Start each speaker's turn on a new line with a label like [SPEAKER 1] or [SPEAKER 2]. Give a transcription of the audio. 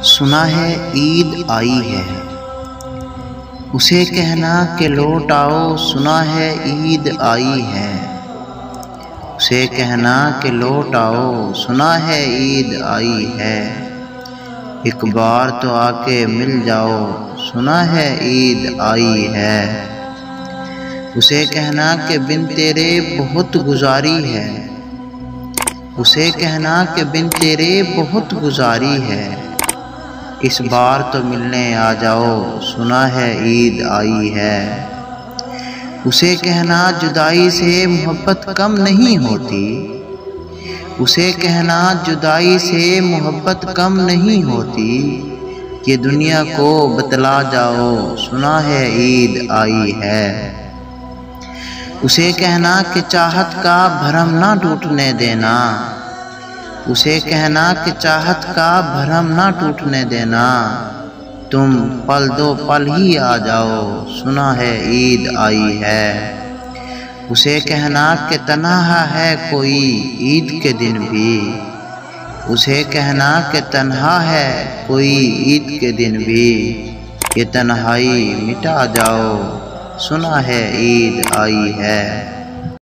[SPEAKER 1] سنا ہے عید آئی ہے، اسے کہنا کہ لوٹ آؤ، سنا ہے عید آئی ہے، اسے کہنا کہ لوٹ آؤ، سنا ہے عید آئی ہے، ایک بار تو آ کے مل جاؤ، سنا ہے عید آئی ہے، اسے کہنا کہ بن تیرے بہت گزاری ہے، اسے کہنا کہ بن تیرے بہت گزاری ہے، اس بار تو ملنے آ جاؤ، سنا ہے عید آئی ہے، اسے کہنا جدائی سے محبت کم نہیں ہوتی، اسے کہنا جدائی سے محبت کم نہیں ہوتی، یہ دنیا کو بتلا جاؤ، سنا ہے عید آئی ہے، اسے کہنا کہ چاہت کا بھرم نہ ٹوٹنے دینا، اسے کہنا کہ چاہت کا بھرم نہ ٹوٹنے دینا، تم پل دو پل ہی آ جاؤ، سنا ہے عید آئی ہے، اسے کہنا کہ تنہا ہے کوئی عید کے دن بھی، اسے کہنا کہ تنہا ہے کوئی عید کے دن بھی، یہ تنہائی مٹا جاؤ، سنا ہے عید آئی ہے۔